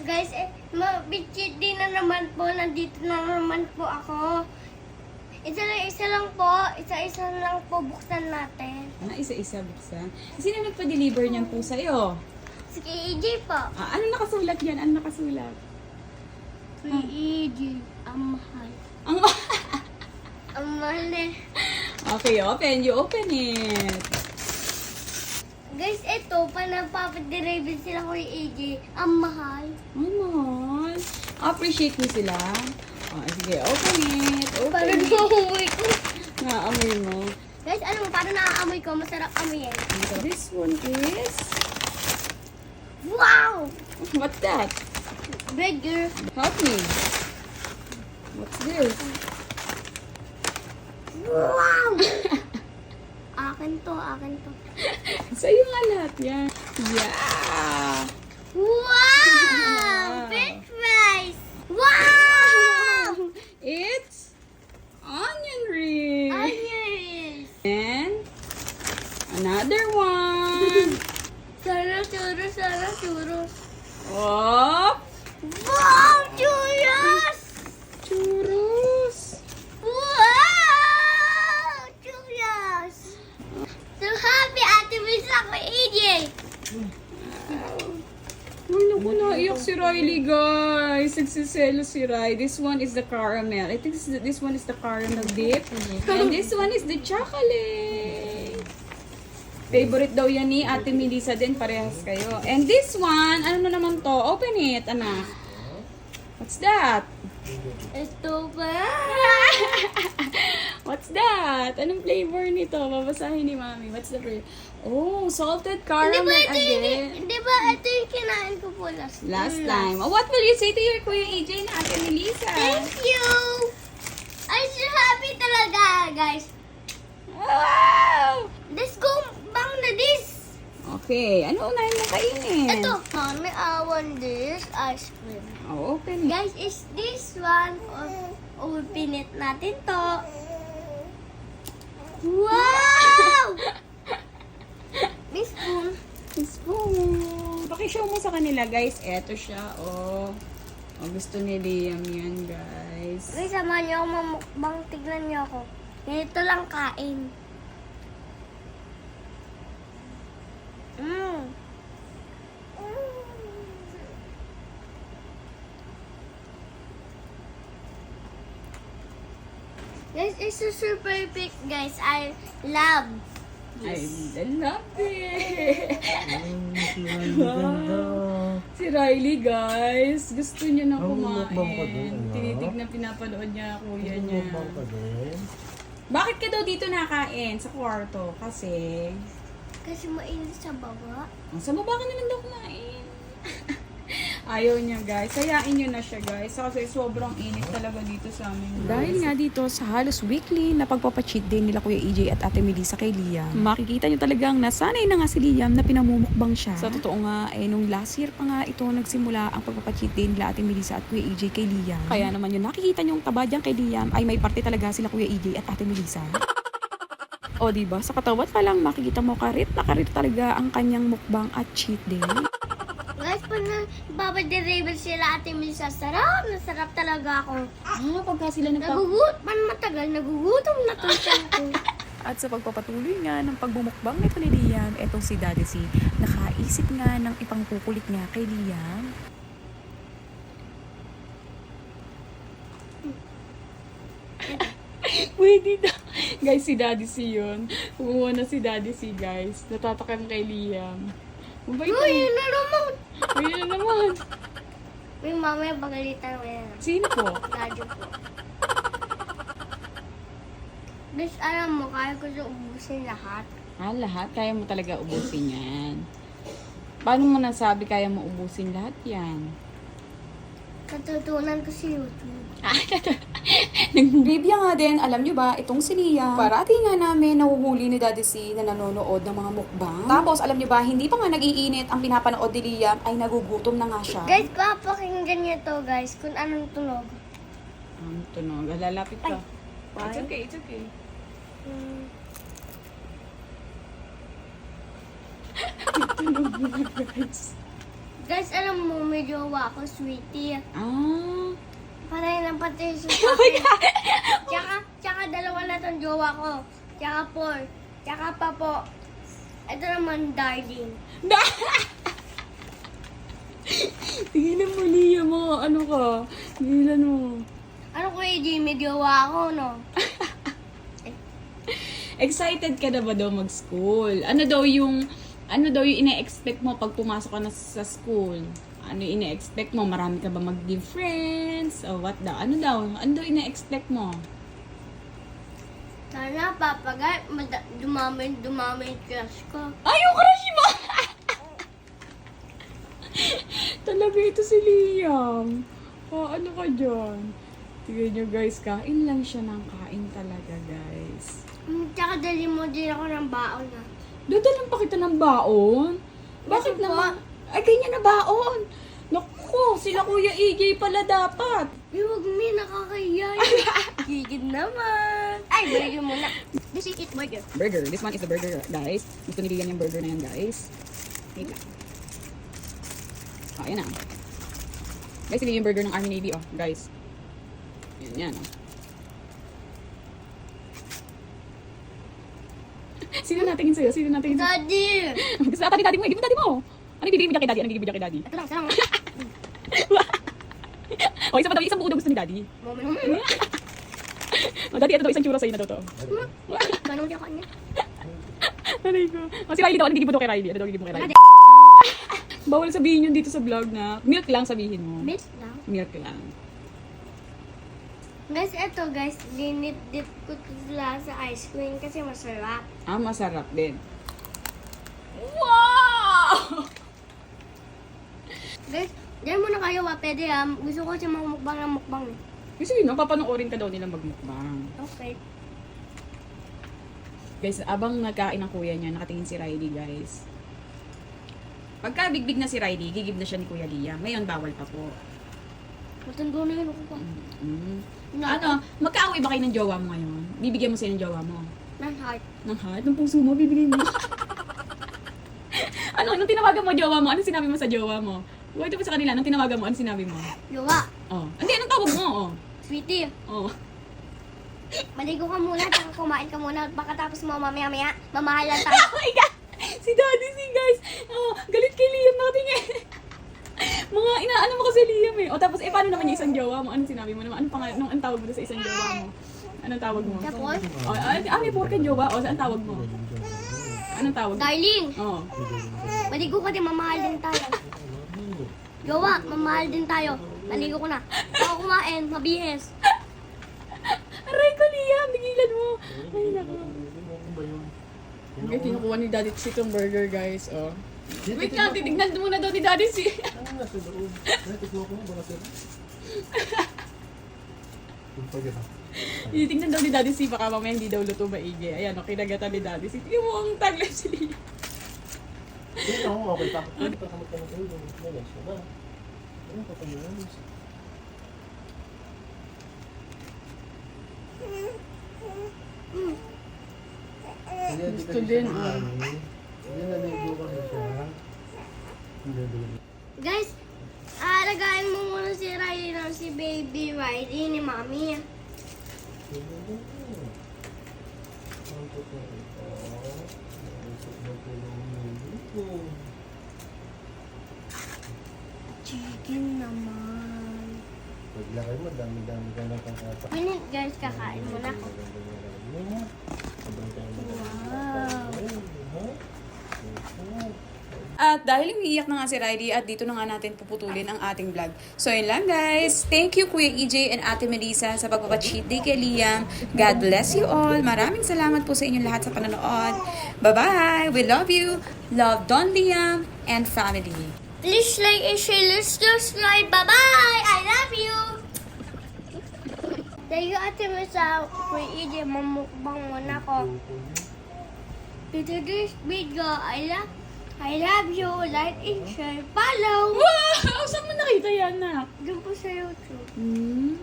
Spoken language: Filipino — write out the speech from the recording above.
Guys, mabitchit din na naman po. Nandito na naman po ako. Isa lang po. Isa-isa lang po buksan natin. Isa-isa buksan. Sino nagpa-deliver niyan po sa'yo? Si KJ po. Ano nakasulat yan? Ano nakasulat? KJ. Ang mahal. Ang Ang mahal eh. Okay, open. You open it. Guys, ito, panapapadirebel sila ko yung AJ. Ang mahal. Ang mahal. Appreciate mo sila. Sige, open it. Open Parang it. nauuwi ko. Naamoy mo. Guys, ano, parang naaamoy ko. Masarap amoy yan. This one is... Wow! What's that? Burger. Help me. What's this? Wow! Akin to, akin to. Sa'yo nga lahat yan. Yeah! Wow! French fries! Wow! It's onion rings. Onions! And another one. Sana churros. Oh, Wow! Churros! churros. Wow! Churros! So happy Ate Miss ako, AJ! Ay, naku, naiyak si Riley, guys. Nagsiselo si Riley. This one is the caramel. I think this one is the caramel dip. And this one is the chocolate. Favorite daw yan ni Ate Melissa din. Parehas kayo. And this one, ano na naman to? Open it, anak. What's that? Ito ba? What's that? Anong flavor nito? Babasahin ni Mami. What's the flavor? Oh, salted caramel again. Di ba ito yung kinain ko po last Last time. Oh, what will you say to your Kuya AJ na Ate Melissa? Thank you! I'm so happy talaga, guys. Wow! Let's go bang na this. Okay, ano unahin mo kainin? Ito, Mami, I want this ice cream. Oh, open it. Guys, is this one? Open it natin to. Wow! This spoon. Spoon. Pakishow mo sa kanila, guys. Eto siya, oh. Oh, gusto ni Liam yan, guys. Guys, samahan niyo ako mamukbang. Tignan niyo ako. Ganito lang kain. Guys, it's so super perfect, guys. I love I this. love it. Si Riley, guys. Gusto niya na Mukbang ka kumain. din, ano? Tinitignan, pinapanood niya kuya niya. Mukbang ka din. Bakit ka daw dito nakain sa kwarto? Kasi... Kasi mainit sa baba. Sa baba ka naman daw kumain. Ayaw niya, guys. Sayain niyo na siya, guys. Kasi sobrang init talaga dito sa amin. Dahil nga dito sa halos weekly na pagpapacheat day nila Kuya EJ at Ate Melissa kay Liam, makikita nyo talagang nasanay na nga si Liam na pinamumukbang siya. Sa totoo nga, nung last year pa nga ito nagsimula ang pagpapacheat day nila Ate Melissa at Kuya EJ kay Liam. Kaya naman yung nakikita nyong taba dyan kay Liam ay may parte talaga sila Kuya EJ at Ate Melissa. O diba, sa katawan pa lang makikita mo karit na karit talaga ang kanyang mukbang at cheat day. Guys, pag nagpapadirable sila Ate Melissa, sarap na sarap talaga ako. Pagka sila Nagugutom na to siya ko. At sa pagpapatuloy nga ng pagbumukbang nito ni Liam, etong si Daddy C, nakaisip nga ng ipangkukulit niya kay Liam. Pwede na. Guys, si Daddy C yun. Kumuha na si Daddy C, guys. Natatakam kay Liam. Mabait Uy, yun na naman. Ayun na naman. May mamaya bagalitan mo yan. Sino po? Radyo po. Guys, alam mo, kaya ko siya ubusin lahat. Lahat? Kaya mo talaga ubusin yan. Paano mo nasabi kaya mo ubusin lahat yan? Katutunan ko sa YouTube. Trivia nga din, alam nyo ba, itong si Liam, parati nga namin nahuhuli ni Daddy C na nanonood ng mga mukbang. Tapos, alam nyo ba, hindi pa nga nag-iinit ang pinapanood ni Liam, ay nagugutom na nga siya. Guys, papakinggan niyo to, guys, kung anong tunog. Ang tunog. Lalapit ka. Ay. It's okay, it's okay. Tunog na, guys. Guys, alam mo, may jowa ako, sweetie. Ah. Panay ng pati siya sa akin. Tsaka dalawa na itong jowa ko. Tsaka Paul. Tsaka pa po. Ito naman, darling. Tigilan mo, Lia, mga ano ka. Tigilan mo. Ano ko May jowa ako, no? Excited ka na ba daw mag-school? Ano daw yung ine-expect mo pag pumasok ka na sa school? Ano yung ine-expect mo? Marami ka ba mag-give friends? O what daw? Ano daw ine-expect mo? Sana, papagay, dumami yung crush ko. Ay, yung crush mo! Talaga ito si Liam. Ano ka dyan? Tignan nyo guys, kain lang siya ng kain talaga guys. Tsaka dali mo din ako ng baon na. Dadalan pa kita ng baon? Bakit Ito po. naman? Ay, ganyan na baon. Naku, sila Kuya EJ pala dapat. Huwag mi, nakakahiya yun. Gigid naman. Ay, burger muna. This is it, burger. Burger. This one is the burger, guys. Gusto ni Liam yung burger na yan, guys. Wait lang. Oh, yan na. Guys, hindi yung burger ng Army Navy, oh, guys. Yan, oh. Sino natingin sa'yo? Sino natingin sa'yo? Daddy! Gusto nata ni daddy mo, eh. Give mo daddy mo. Ano bibigyan mo kay daddy? Ano bibigyan kay daddy? Ito lang, isa lang. O, isa pa daw, isang buo daw gusto ni daddy. Moment. O, daddy, ito daw, isang churro sa'yo na daw to. Ganun siya kanya. Aray ko. O, si Riley daw, ano gigib mo daw kay Riley? Ano daw gigib mo kay Riley? Bawal sabihin yun dito sa vlog na milk lang sabihin mo. Bit lang. Milk lang. Guys, eto guys, dinip-dip ko sila sa ice cream kasi masarap. Ah, masarap din. Wow! Guys, diyan muna kayo pwede Gusto ko siya mamukbang ng mukbang eh. Kasi yun, papanoorin ka daw nila magmukbang. Okay. Guys, abang nagkain ng kuya niya, nakatingin si Riley, guys. Pagka bigbig na si Riley, gigib na siya ni Kuya Liam. Ngayon, bawal pa po. Matundo na yun ako pa. Ano, magkaaway ba kayo ng jowa mo ngayon? Bibigyan mo siya ng jowa mo? Ng heart. Ng heart? Ng puso mo, bibigyan mo? Nung tinawagan mo jowa mo, ano sinabi mo sa jowa mo? Ito pa sa kanila, nung tinawagan mo, ano sinabi mo? Jowa. Oh. Hindi, anong tawag mo? Oh. Sweetie. Oh. Maligo ka muna, tsaka kumain ka muna. Pagkatapos mo, mamaya-maya, mamahalan tayo. Oh my God! Si Daddy, guys. Oh, galit kay Liam natin eh. Mga inaano mo kasi Liam eh. O tapos, paano naman yung isang jowa mo? Anong sinabi mo naman? Anong tawag mo sa isang jowa mo? Anong tawag mo? Tapos, May pork jowa. O, saan tawag mo? Anong tawag mo? darling, Oh. maligo ka din, mamahal din tayo. Jowa, mamahal din tayo. Maligo ko na. Ako kumain, mabihis. Aray ko, Liam. Bigilan mo. Ay, naku. Okay, kinukuha ni Daddy si itong burger, guys. Oh. Wait lang, titignan muna daw ni Daddy si... Titignan daw ni Daddy si, baka mamaya hindi daw luto maigi. Ayan, okay, nagatan ni Daddy si. Tingnan mo ang tagline si Liam. Gusto din, Guys, alagayin mo muna si Riley na si baby Riley ni Mami. Chicken naman. Paglaki mo, dami-dami ka lang kang kata. Minute guys, kakain muna ako. Wow. At dahil umiiyak na nga si Riley at dito na nga natin puputulin ang ating vlog. So yun lang guys. Thank you Kuya EJ and Ate Melissa sa pagpapacheat day kay Liam. God bless you all. Maraming salamat po sa inyong lahat sa panonood. Bye-bye. We love you. Love Don Liam and family. Please like and share. Let's subscribe. Bye-bye. I love you. Thank you, Ate Mesa. Kuya EJ, mamukbang muna ko. To this video, I love you. Like and share. Follow. Wow! Saan mo nakita yan, nak? Doon po sa YouTube. Hmm?